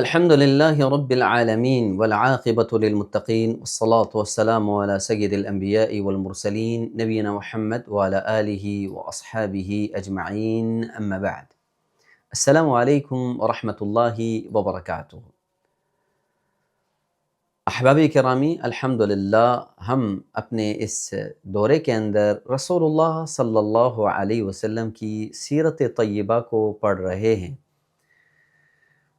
الحمد لله رب العالمين والعاقبة للمتقين والصلاة والسلام على سيد الأنبياء والمرسلين نبينا محمد وعلى آله وأصحابه أجمعين أما بعد. السلام عليكم ورحمة الله وبركاته. احبابی کرامی، الحمدللہ ہم اپنے اس دورے کے اندر رسول اللہ صلی اللہ علیہ وسلم کی سیرت طیبہ کو پڑھ رہے ہیں۔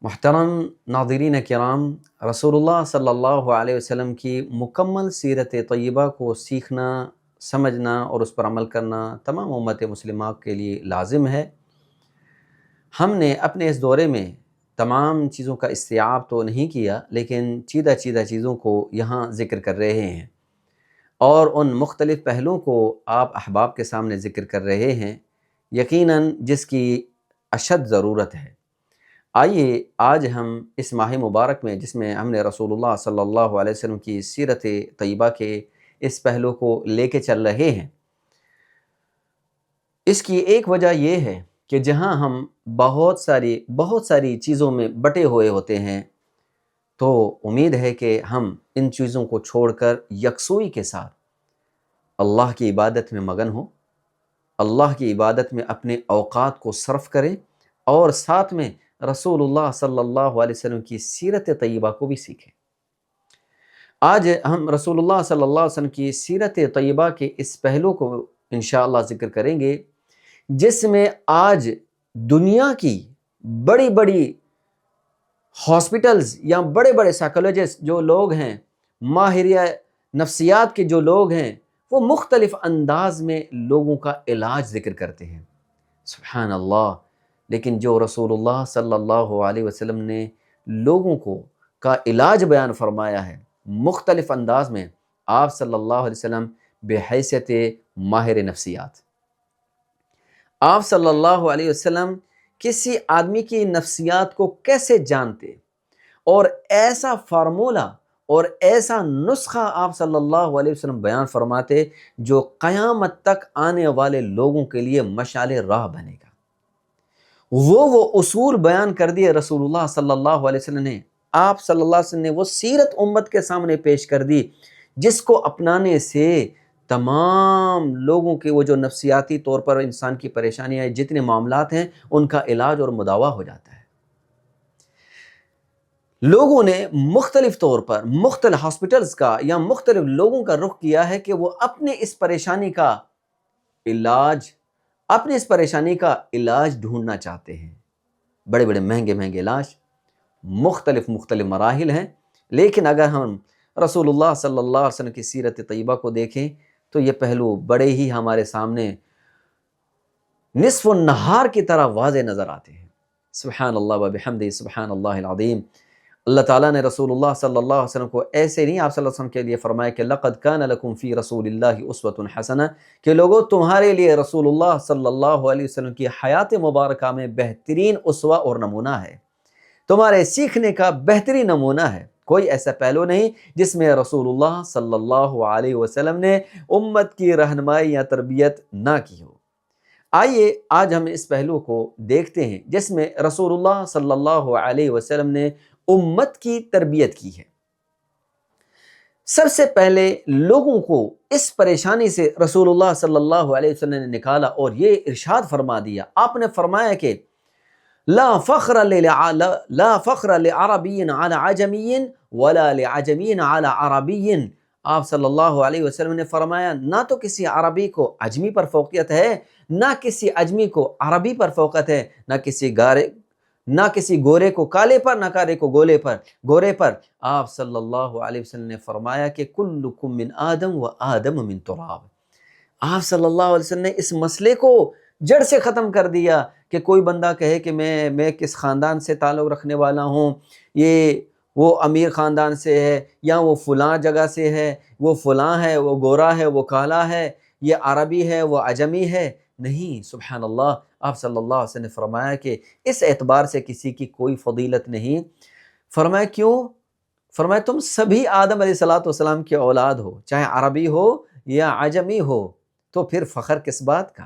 محترم ناظرین کرام، رسول اللہ صلی اللہ علیہ وسلم کی مکمل سیرت طیبہ کو سیکھنا، سمجھنا اور اس پر عمل کرنا تمام امت مسلمہ کے لیے لازم ہے۔ ہم نے اپنے اس دورے میں تمام چیزوں کا استیعاب تو نہیں کیا، لیکن چیدہ چیزوں کو یہاں ذکر کر رہے ہیں اور ان مختلف پہلوؤں کو آپ احباب کے سامنے ذکر کر رہے ہیں، یقیناً جس کی اشد ضرورت ہے۔ آئیے آج ہم اس ماہ مبارک میں، جس میں ہم نے رسول اللہ صلی اللہ علیہ وسلم کی سیرت طیبہ کے اس پہلو کو لے کے چل رہے ہیں۔ اس کی ایک وجہ یہ ہے کہ جہاں ہم بہت ساری چیزوں میں بٹے ہوئے ہوتے ہیں، تو امید ہے کہ ہم ان چیزوں کو چھوڑ کر یکسوئی کے ساتھ اللہ کی عبادت میں مگن ہوں، اللہ کی عبادت میں اپنے اوقات کو صرف کریں اور ساتھ میں رسول اللہ صلی اللہ علیہ وسلم کی سیرت طیبہ کو بھی سیکھیں۔ آج ہم رسول اللہ صلی اللہ علیہ وسلم کی سیرت طیبہ کے اس پہلو کو انشاءاللہ ذکر کریں گے، جس میں آج دنیا کی بڑی ہاسپٹلز یا بڑے سائیکولوجسٹ جو لوگ ہیں، ماہر نفسیات کے جو لوگ ہیں، وہ مختلف انداز میں لوگوں کا علاج ذکر کرتے ہیں۔ سبحان اللہ! لیکن جو رسول اللہ صلی اللہ علیہ وسلم نے لوگوں کا علاج بیان فرمایا ہے مختلف انداز میں، آپ صلی اللہ علیہ وسلم بحیثیت ماہر نفسیات، آپ صلی اللہ علیہ وسلم کسی آدمی کی نفسیات کو کیسے جانتے، اور ایسا فارمولہ اور ایسا نسخہ آپ صلی اللہ علیہ وسلم بیان فرماتے جو قیامت تک آنے والے لوگوں کے لیے مشعل راہ بنے گا۔ وہ اصول بیان کر دیے رسول اللہ صلی اللہ علیہ وسلم نے، آپ صلی اللہ علیہ وسلم نے وہ سیرت امت کے سامنے پیش کر دی، جس کو اپنانے سے تمام لوگوں کے وہ جو نفسیاتی طور پر انسان کی پریشانیاں، جتنے معاملات ہیں، ان کا علاج اور مداوع ہو جاتا ہے۔ لوگوں نے مختلف طور پر مختلف ہاسپٹلز کا یا مختلف لوگوں کا رخ کیا ہے کہ وہ اپنے اس پریشانی کا علاج ڈھونڈنا چاہتے ہیں۔ بڑے مہنگے علاج، مختلف مراحل ہیں، لیکن اگر ہم رسول اللہ صلی اللہ علیہ وسلم کی سیرت طیبہ کو دیکھیں تو یہ پہلو بڑے ہی ہمارے سامنے نصف النہار کی طرح واضح نظر آتے ہیں۔ سبحان اللہ و بحمدہ، سبحان اللہ العظیم۔ اللہ تعالیٰ نے رسول اللہ صلی اللہ علیہ وسلم کو ایسے نہیں آپ صلی اللہ علیہ وسلم کے لیے فرمایا کہ لَقَدْ كَانَ لَكُمْ فِي رَسُولِ اللَّهِ أُسْوَةٌ حَسَنَةٌ، کہ لوگو تمہارے لیے رسول اللہ صلی اللہ علیہ وسلم کی حیات مبارکہ میں بہترین اسوہ اور نمونہ ہے، تمہارے سیکھنے کا بہترین نمونہ ہے۔ کوئی ایسا پہلو نہیں جس میں رسول اللہ صلی اللہ علیہ وسلم نے امت کی رہنمائی یا تربیت نہ کی ہو۔ آئیے آج ہم اس پہلو کو دیکھتے ہیں جس میں رسول اللہ صلی اللہ علیہ وسلم نے امت کی تربیت کی ہے۔ سب سے پہلے لوگوں کو اس پریشانی سے رسول اللہ صلی اللہ علیہ وسلم نے نکالا اور یہ ارشاد فرما دیا، آپ نے فرمایا کہ لا فخر لعربی علی عجمی ولا لعجمی علی عربی۔ آپ صلی اللہ علیہ وسلم نے فرمایا نہ تو کسی عربی کو عجمی پر فوقیت ہے، نہ کسی عجمی کو عربی پر فوقیت ہے، نہ کسی گورے کو کالے پر، نہ کالے کو گورے پر۔ آپ صلی اللہ علیہ وسلم نے فرمایا کہ کلکم من آدم و آدم من تراب۔ آپ صلی اللہ علیہ وسلم نے اس مسئلے کو جڑ سے ختم کر دیا کہ کوئی بندہ کہے کہ میں کس خاندان سے تعلق رکھنے والا ہوں، وہ امیر خاندان سے ہے، یا وہ فلاں جگہ سے ہے، وہ فلاں ہے، وہ گورا ہے، وہ کالا ہے، یہ عربی ہے، وہ عجمی ہے۔ نہیں، سبحان اللہ، آپ صلی اللہ علیہ وسلم نے فرمایا کہ اس اعتبار سے کسی کی کوئی فضیلت نہیں۔ فرمایا کیوں؟ فرمایا تم سبھی آدم علیہ السلام کے اولاد ہو، چاہے عربی ہو یا عجمی ہو، تو پھر فخر کس بات کا؟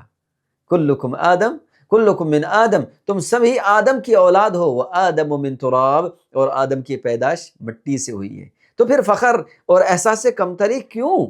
کلکم آدم کلکم من آدم، تم سبھی آدم کی اولاد ہو، وآدم من تراب، اور آدم کی پیدائش مٹی سے ہوئی ہے۔ تو پھر فخر اور احساس کمتری کیوں؟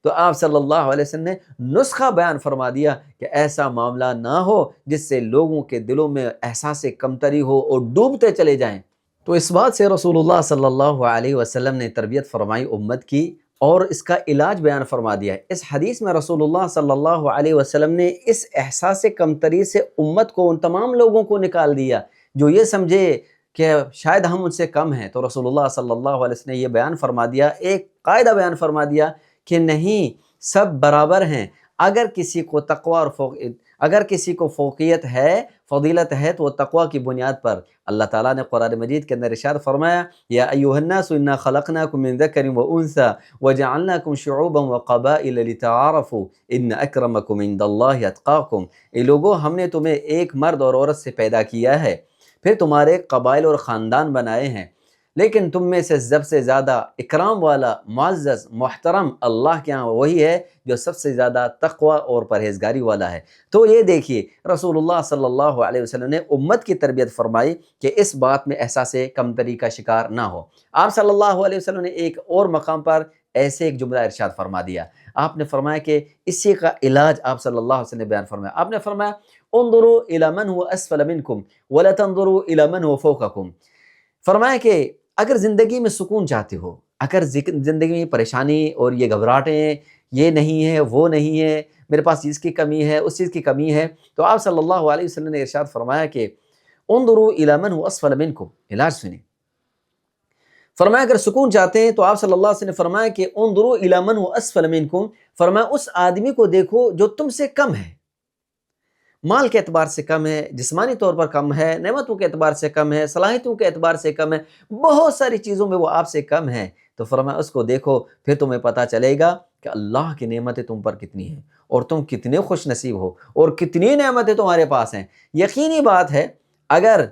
تو آپ صلی اللہ علیہ وسلم نے نسخہ بیان فرما دیا کہ ایسا معاملہ نہ ہو جس سے لوگوں کے دلوں میں احساس کمتری ہو اور ڈوبتے چلے جائیں۔ تو اس بات سے رسول اللہ صلی اللہ علیہ وسلم نے تربیت فرمائی امت کی، اور اس کا علاج بیان فرما دیا ہے۔ اس حدیث میں رسول اللہ صلی اللہ علیہ وسلم نے اس احساس کمتری سے امت کو، ان تمام لوگوں کو نکال دیا جو یہ سمجھے کہ شاید ہم ان سے کم ہیں۔ تو رسول اللہ صلی اللہ علیہ وسلم نے یہ بیان فرما دیا، ایک قاعدہ بیان فرما دیا کہ نہیں، سب برابر ہیں۔ اگر کسی کو تقوی اور اگر کسی کو فوقیت ہے، فضیلت ہے، تو وہ تقوی کی بنیاد پر۔ اللہ تعالیٰ نے قرآن مجید کے اندر ارشاد فرمایا، یا ایھا الناس انا خلقناکم من ذکر وانثی وجعلناکم شعوبا وقبائل لتعارفوا ان اکرمکم عند اللہ اتقاکم۔ اے لوگو، ہم نے تمہیں ایک مرد اور عورت سے پیدا کیا ہے، پھر تمہارے قبائل اور خاندان بنائے ہیں، لیکن تم میں سے سب سے زیادہ اکرام والا، معزز، محترم اللہ کے ہاں وہی ہے جو سب سے زیادہ تقوی اور پرہیزگاری والا ہے۔ تو یہ دیکھیے، رسول اللہ صلی اللہ علیہ وسلم نے امت کی تربیت فرمائی کہ اس بات میں احساس کمتری کا شکار نہ ہو۔ آپ صلی اللہ علیہ وسلم نے ایک اور مقام پر ایسے ایک جملہ ارشاد فرما دیا۔ آپ نے فرمایا کہ اسی کا علاج آپ صلی اللہ علیہ وسلم نے بیان فرمایا۔ آپ نے فرمایا، انظروا الی من هو اسفل منکم ولا تنظروا الی من هو فوقکم۔ فرمایا کہ اگر زندگی میں سکون چاہتے ہو، اگر زندگی میں پریشانی اور یہ گھبراہٹیں، یہ نہیں ہے، وہ نہیں ہے، میرے پاس چیز کی کمی ہے، اس چیز کی کمی ہے، تو آپ صلی اللہ علیہ وسلم نے ارشاد فرمایا کہ انظروا الی من هو اسفل منکم۔ علاج سنیں، فرمایا اگر سکون چاہتے ہیں تو آپ صلی اللہ علیہ وسلم نے فرمایا کہ انظروا الی من هو اسفل منکم، فرمایا اس آدمی کو دیکھو جو تم سے کم ہے، مال کے اعتبار سے کم ہے، جسمانی طور پر کم ہے، نعمتوں کے اعتبار سے کم ہے، صلاحیتوں کے اعتبار سے کم ہے، بہت ساری چیزوں میں وہ آپ سے کم ہے، تو فرمایا اس کو دیکھو، پھر تمہیں پتہ چلے گا کہ اللہ کی نعمتیں تم پر کتنی ہیں اور تم کتنے خوش نصیب ہو اور کتنی نعمتیں تمہارے پاس ہیں۔ یقینی بات ہے، اگر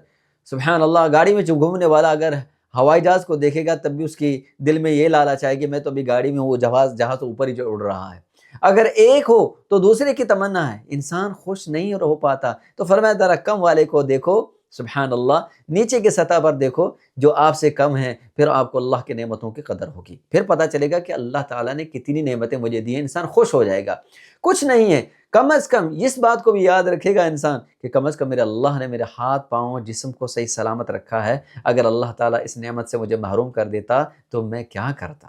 سبحان اللہ گاڑی میں جو گھومنے والا اگر ہوائی جہاز کو دیکھے گا تب بھی اس کی دل میں یہ لالچ آئے کہ میں تو ابھی گاڑی میں ہوں، وہ جہاز اوپر ہی جو اڑ رہا ہے۔ اگر ایک ہو تو دوسرے کی تمنا ہے، انسان خوش نہیں ہو پاتا۔ تو فرمایا ذرا کم والے کو دیکھو، سبحان اللہ، نیچے کی سطح پر دیکھو جو آپ سے کم ہیں، پھر آپ کو اللہ کے نعمتوں کی قدر ہوگی، پھر پتہ چلے گا کہ اللہ تعالیٰ نے کتنی نعمتیں مجھے دی ہیں، انسان خوش ہو جائے گا۔ کچھ نہیں ہے، کم از کم اس بات کو بھی یاد رکھے گا انسان کہ کم از کم میرے اللہ نے میرے ہاتھ پاؤں جسم کو صحیح سلامت رکھا ہے، اگر اللہ تعالیٰ اس نعمت سے مجھے محروم کر دیتا تو میں کیا کرتا۔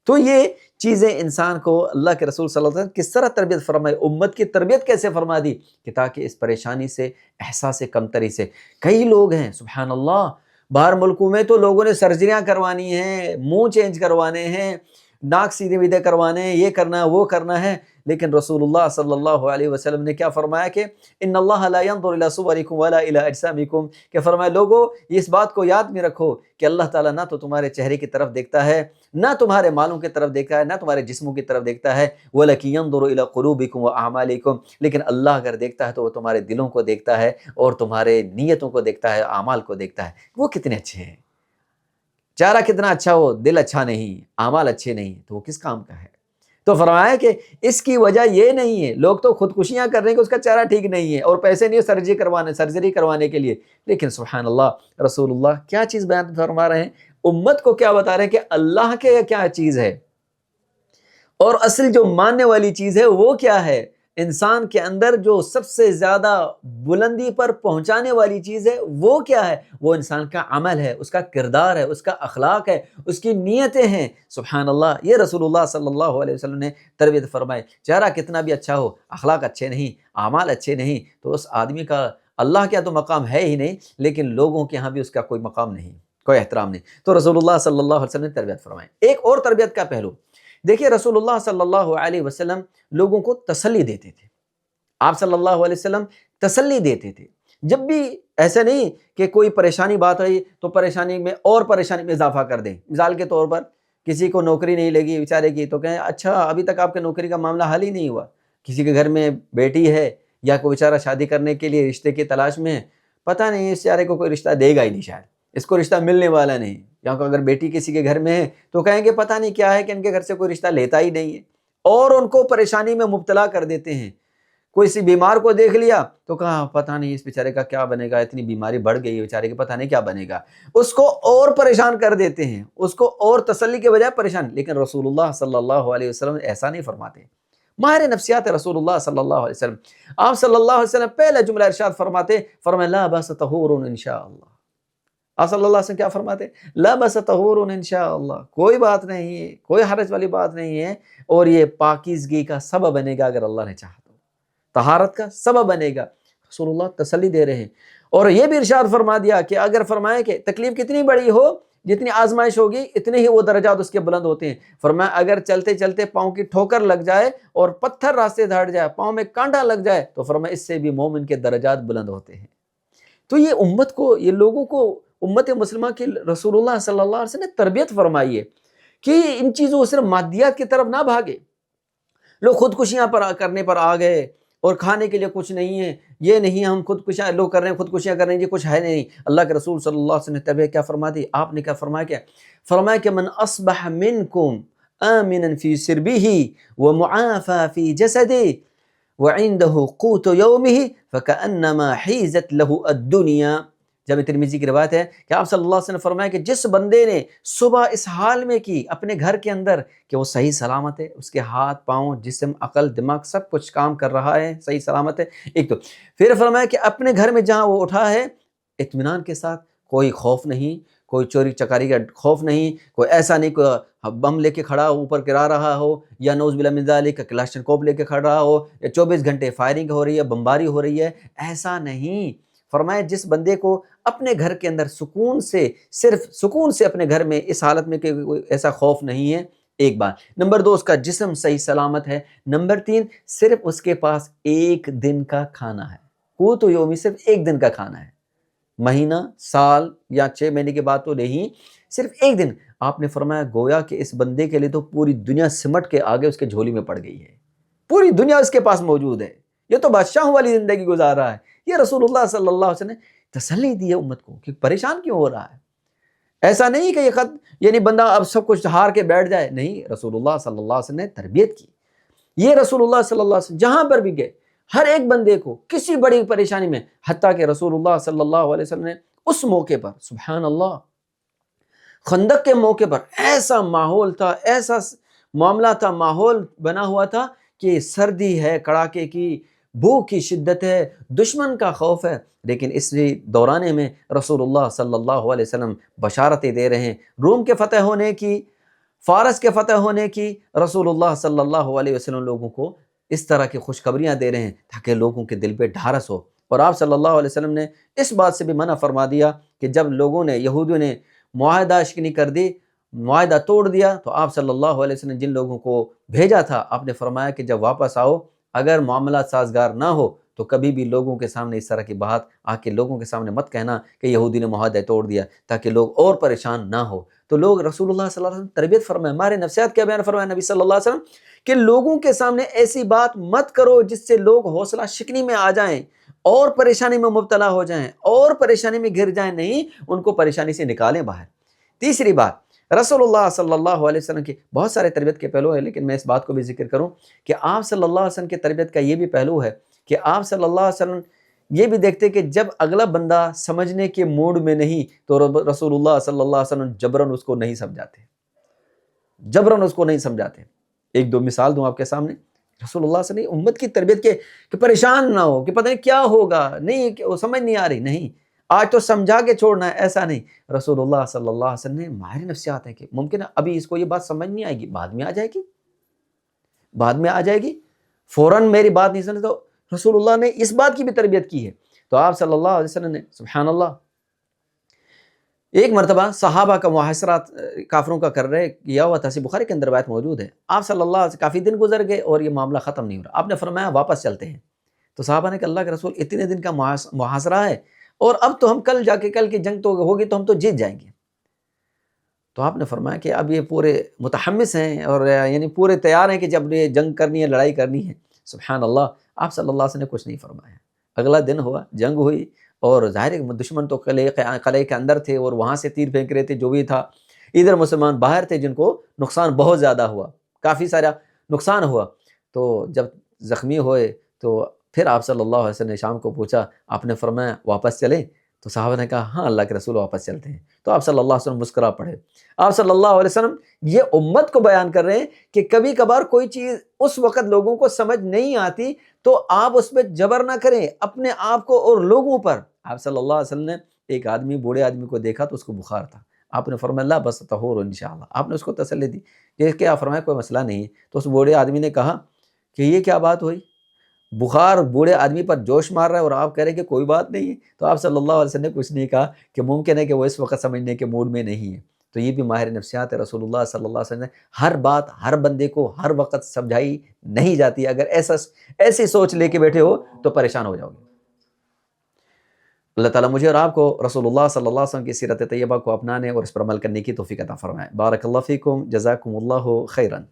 تو یہ چیزیں انسان کو اللہ کے رسول صلی اللہ علیہ وسلم کس طرح تربیت فرمائی، امت کی تربیت کیسے فرما دی کہ تاکہ اس پریشانی سے، احساس کمتری سے، کئی لوگ ہیں سبحان اللہ، باہر ملکوں میں تو لوگوں نے سرجریاں کروانی ہیں، منہ چینج کروانے ہیں، ناک سیدھے ویدھے کروانے ہیں، یہ کرنا ہے، وہ کرنا ہے، لیکن رسول اللہ صلی اللہ علیہ وسلم نے کیا فرمایا کہ ان اللہ لا ينظر الى صورکم ولا الى اجسامکم، کہ فرمایا لوگو اس بات کو یاد میں رکھو کہ اللہ تعالیٰ نہ تو تمہارے چہرے کی طرف دیکھتا ہے، نہ تمہارے مالوں کی طرف دیکھتا ہے، نہ تمہارے جسموں کی طرف دیکھتا ہے، وَلَكِنْ يَنْظُرُ إِلَى قُلُوبِكُمْ وَأَعْمَالِكُمْ، لیکن اللہ اگر دیکھتا ہے تو وہ تمہارے دلوں کو دیکھتا ہے اور تمہارے نیتوں کو دیکھتا ہے، اعمال کو دیکھتا ہے، وہ کتنے اچھے ہیں۔ چارہ کتنا اچھا ہو، دل اچھا نہیں، اعمال اچھے نہیں، تو وہ کس کام کا ہے؟ تو فرمایا کہ اس کی وجہ یہ نہیں ہے، لوگ تو خودکشیاں کر رہے ہیں کہ اس کا چہرہ ٹھیک نہیں ہے اور پیسے نہیں سرجری کروانے کے لیے، لیکن سبحان اللہ رسول اللہ کیا چیز بیان فرما رہے ہیں، امت کو کیا بتا رہے ہیں کہ اللہ کے کیا چیز ہے، اور اصل جو ماننے والی چیز ہے وہ کیا ہے، انسان کے اندر جو سب سے زیادہ بلندی پر پہنچانے والی چیز ہے وہ کیا ہے، وہ انسان کا عمل ہے، اس کا کردار ہے، اس کا اخلاق ہے، اس کی نیتیں ہیں۔ سبحان اللہ، یہ رسول اللہ صلی اللہ علیہ وسلم نے تربیت فرمائے۔ چہرہ کتنا بھی اچھا ہو، اخلاق اچھے نہیں، اعمال اچھے نہیں، تو اس آدمی کا اللہ کیا تو مقام ہے ہی نہیں، لیکن لوگوں کے ہاں بھی اس کا کوئی مقام نہیں، کوئی احترام نہیں۔ تو رسول اللہ صلی اللہ علیہ وسلم نے تربیت فرمائے۔ ایک اور تربیت کا پہلو دیکھیے، رسول اللہ صلی اللہ علیہ وسلم لوگوں کو تسلی دیتے تھے۔ آپ صلی اللہ علیہ وسلم تسلی دیتے تھے، جب بھی ایسا نہیں کہ کوئی پریشانی بات ہوئی تو پریشانی میں اضافہ کر دیں۔ مثال کے طور پر کسی کو نوکری نہیں لگی بیچارے کی، تو کہیں اچھا ابھی تک آپ کے نوکری کا معاملہ حل ہی نہیں ہوا۔ کسی کے گھر میں بیٹی ہے یا کوئی بیچارہ شادی کرنے کے لیے رشتے کی تلاش میں ہے، پتہ نہیں اس بیچارے کو کوئی رشتہ دے گا ہی نہیں، شاید اس کو رشتہ ملنے والا نہیں، یا اگر بیٹی کسی کے گھر میں ہے تو کہیں گے پتہ نہیں کیا ہے کہ ان کے گھر سے کوئی رشتہ لیتا ہی نہیں ہے، اور ان کو پریشانی میں مبتلا کر دیتے ہیں۔ کوئی سی بیمار کو دیکھ لیا تو کہا پتہ نہیں اس بیچارے کا کیا بنے گا، اتنی بیماری بڑھ گئی ہے بیچارے کے، پتہ نہیں کیا بنے گا، اس کو اور پریشان کر دیتے ہیں، اس کو اور تسلی کے بجائے پریشان. لیکن رسول اللہ صلی اللہ علیہ وسلم ایسا نہیں فرماتے. ماہر نفسیات رسول اللہ صلی اللہ علیہ وسلم، آپ صلی اللہ علیہ وسلم پہلا جملہ ارشاد فرماتے، فرمایا لا بأس طہور انشاءاللہ. آپ صلی اللہ علیہ وسلم کیا فرماتے؟ لا بأس طہور انشاءاللہ، کوئی بات نہیں ہے، کوئی حرج والی بات نہیں ہے، اور یہ پاکیزگی کا سبب بنے گا اگر اللہ نے چاہا تو، طہارت کا سبب بنے گا. رسول اللہ تسلی دے رہے ہیں. اور یہ بھی ارشاد فرما دیا کہ اگر فرمائے کہ تکلیف کتنی بڑی ہو، جتنی آزمائش ہوگی اتنے ہی وہ درجات اس کے بلند ہوتے ہیں. فرمایا اگر چلتے چلتے پاؤں کی ٹھوکر لگ جائے اور پتھر راستے سے ہٹ جائے، پاؤں میں کانٹا لگ جائے، تو فرمایا اس سے بھی مومن کے درجات بلند ہوتے ہیں. تو یہ امت کو، یہ لوگوں کو، امت مسلمہ کی رسول اللہ صلی اللہ علیہ وسلم نے تربیت فرمائی ہے کہ ان چیزوں صرف مادیات کی طرف نہ بھاگے. لوگ خودکشیاں کرنے پر آ گئے، اور کھانے کے لیے کچھ نہیں ہے، یہ نہیں ہم خودکشیاں لوگ کر رہے ہیں، خودکشیاں کر رہے ہیں، یہ کچھ ہے نہیں. اللہ کے رسول صلی اللہ علیہ وسلم نے تربیت کیا فرما دی؟ آپ نے کیا فرمایا؟ کیا فرمایا کہ من اصبح منکم آمنا فی سربہ ومعافى فی جسدہ وعنده قوت یومہ فکأنما حیزت له الدنیا. جب ترمذی کی روایت ہے کہ آپ صلی اللہ علیہ وسلم نے فرمایا کہ جس بندے نے صبح اس حال میں کی اپنے گھر کے اندر کہ وہ صحیح سلامت ہے، اس کے ہاتھ پاؤں جسم عقل دماغ سب کچھ کام کر رہا ہے، صحیح سلامت ہے، ایک تو پھر فرمایا کہ اپنے گھر میں جہاں وہ اٹھا ہے اطمینان کے ساتھ، کوئی خوف نہیں، کوئی چوری چکاری کا خوف نہیں، کوئی ایسا نہیں کوئی بم لے کے کھڑا اوپر گرا رہا ہو، یا نعوذ باللہ من ذالک کلاشنکوف لے کے کھڑا ہو، یا 24 گھنٹے فائرنگ ہو رہی ہے، بمباری ہو رہی ہے، ایسا نہیں. فرمایا جس بندے کو اپنے گھر کے اندر سکون سے، صرف سکون سے اپنے گھر میں اس حالت میں کہ ایسا خوف نہیں ہے، ایک بات. نمبر 2 اس کا جسم صحیح سلامت ہے. نمبر 3 صرف اس کے پاس ایک دن کا کھانا ہے، قوت یومی، صرف ایک دن کا کھانا ہے، مہینہ سال یا 6 مہینے کے بعد تو نہیں، صرف ایک دن. آپ نے فرمایا گویا کہ اس بندے کے لیے تو پوری دنیا سمٹ کے آگے اس کے جھولی میں پڑ گئی ہے، پوری دنیا اس کے پاس موجود ہے، یہ تو بادشاہوں والی زندگی گزار رہا ہے. یہ رسول اللہ صلی اللہ علیہ وسلم نے تسلی دی ہے امت کو کہ پریشان کیوں ہو رہا ہے. ایسا نہیں کہ یہ خط یعنی بندہ اب سب کچھ ہار کے بیٹھ جائے، نہیں، رسول اللہ صلی اللہ علیہ وسلم نے تربیت کی. یہ رسول اللہ صلی اللہ علیہ وسلم جہاں پر بھی گئے ہر ایک بندے کو کسی بڑی پریشانی میں، حتیٰ کہ رسول اللہ صلی اللہ علیہ وسلم نے اس موقع پر سبحان اللہ خندق کے موقع پر ایسا ماحول تھا، ایسا معاملہ تھا، ماحول بنا ہوا تھا کہ سردی ہے، کڑاکے کی بھوک کی شدت ہے، دشمن کا خوف ہے، لیکن اس دورانے میں رسول اللہ صلی اللہ علیہ وسلم بشارتیں دے رہے ہیں روم کے فتح ہونے کی، فارس کے فتح ہونے کی. رسول اللہ صلی اللہ علیہ وسلم لوگوں کو اس طرح کی خوشخبریاں دے رہے ہیں تاکہ لوگوں کے دل پہ ڈھارس ہو. اور آپ صلی اللہ علیہ وسلم نے اس بات سے بھی منع فرما دیا کہ جب لوگوں نے، یہودیوں نے معاہدہ شکنی کر دی، معاہدہ توڑ دیا، تو آپ صلی اللہ علیہ وسلم نے جن لوگوں کو بھیجا تھا آپ نے فرمایا کہ جب واپس آؤ، اگر معاملات سازگار نہ ہو تو کبھی بھی لوگوں کے سامنے اس طرح کی بات آ کے لوگوں کے سامنے مت کہنا کہ یہودی نے معاہدہ توڑ دیا، تاکہ لوگ اور پریشان نہ ہو. تو لوگ رسول اللہ صلی اللہ علیہ وسلم تربیت فرمائے، ہمارے نفسیات کیا بیان فرمایا نبی صلی اللہ علیہ وسلم کہ لوگوں کے سامنے ایسی بات مت کرو جس سے لوگ حوصلہ شکنی میں آ جائیں اور پریشانی میں مبتلا ہو جائیں اور پریشانی میں گر جائیں، نہیں، ان کو پریشانی سے نکالیں باہر. تیسری بات، رسول اللہ صلی اللہ علیہ وسلم کی بہت سارے تربیت کے پہلو ہیں، لیکن میں اس بات کو بھی ذکر کروں کہ آپ صلی اللہ علیہ وسلم کی تربیت کا یہ بھی پہلو ہے کہ آپ صلی اللہ علیہ وسلم یہ بھی دیکھتے کہ جب اگلا بندہ سمجھنے کے موڈ میں نہیں تو رسول اللہ صلی اللہ علیہ وسلم جبراً اس کو نہیں سمجھاتے، جبراً اس کو نہیں سمجھاتے. ایک دو مثال دوں آپ کے سامنے. رسول اللہ صلی اللہ علیہ وسلم امت کی تربیت کے کہ پریشان نہ ہو کہ پتہ نہیں کیا ہوگا، نہیں کہ وہ سمجھ نہیں آ رہی، نہیں آج تو سمجھا کے چھوڑنا ہے، ایسا نہیں. رسول اللہ صلی اللہ علیہ وسلم نے ماہر نفسیات ہے کہ ممکن ہے ابھی اس کو یہ بات سمجھ نہیں آئے گی، بعد میں آ جائے گی، بعد میں آ جائے گی، فوراً میری بات نہیں سمجھ. تو رسول اللہ نے اس بات کی بھی تربیت کی ہے. تو آپ صلی اللہ علیہ وسلم نے سبحان اللہ ایک مرتبہ صحابہ کا محاصرات کافروں کا کر رہے کیا ہوا تھا، صحیح بخاری کے اندر روایت موجود ہے. آپ صلی اللہ علیہ وسلم کافی دن گزر گئے اور یہ معاملہ ختم نہیں ہو رہا. آپ نے فرمایا واپس چلتے ہیں. تو صحابہ نے کہا اللہ کے رسول اتنے دن کا محاصرہ ہے اور اب تو ہم کل جا کے، کل کی جنگ تو ہوگی تو ہم تو جیت جائیں گے. تو آپ نے فرمایا کہ اب یہ پورے متحمس ہیں اور یعنی پورے تیار ہیں کہ جب یہ جنگ کرنی ہے، لڑائی کرنی ہے. سبحان اللہ. آپ صلی اللہ علیہ وسلم نے کچھ نہیں فرمایا. اگلا دن ہوا، جنگ ہوئی، اور ظاہر دشمن تو قلعے کے اندر تھے اور وہاں سے تیر پھینک رہے تھے، جو بھی تھا. ادھر مسلمان باہر تھے جن کو نقصان بہت زیادہ ہوا، کافی سارا نقصان ہوا. تو جب زخمی ہوئے تو پھر آپ صلی اللہ علیہ وسلم نے شام کو پوچھا، آپ نے فرمایا واپس چلیں؟ تو صحابہ نے کہا ہاں اللہ کے رسول واپس چلتے ہیں۔ تو آپ صلی اللہ علیہ وسلم مسکرا پڑے۔ آپ صلی اللہ علیہ وسلم یہ امت کو بیان کر رہے ہیں کہ کبھی کبھار کوئی چیز اس وقت لوگوں کو سمجھ نہیں آتی تو آپ اس پہ جبر نہ کریں اپنے آپ کو اور لوگوں پر۔ آپ صلی اللہ علیہ وسلم نے ایک بوڑھے آدمی کو دیکھا تو اس کو بخار تھا، آپ نے فرمایا اللہ بس طہور انشاءاللہ، آپ نے اس کو تسلی دی کہ کیا فرمایا کوئی مسئلہ نہیں ہے۔ تو اس بوڑھے آدمی نے کہا کہ یہ کیا بات ہوئی، بخار بوڑھے آدمی پر جوش مار رہا ہے اور آپ کہہ رہے ہیں کہ کوئی بات نہیں ہے۔ تو آپ صلی اللہ علیہ وسلم نے کچھ نہیں کہا کہ ممکن ہے کہ وہ اس وقت سمجھنے کے موڈ میں نہیں ہے۔ تو یہ بھی ماہر نفسیات ہے، رسول اللہ صلی اللہ علیہ وسلم نے ہر بات ہر بندے کو ہر وقت سمجھائی نہیں جاتی، اگر ایسی سوچ لے کے بیٹھے ہو تو پریشان ہو جاؤ گے۔ اللہ تعالیٰ مجھے اور آپ کو رسول اللہ صلی اللہ علیہ وسلم کی سیرت طیبہ کو اپنانے اور اس پر عمل کرنے کی توفیق عطا فرمائے۔ بارک اللہ فیکم، جزاکم اللہ خیراً۔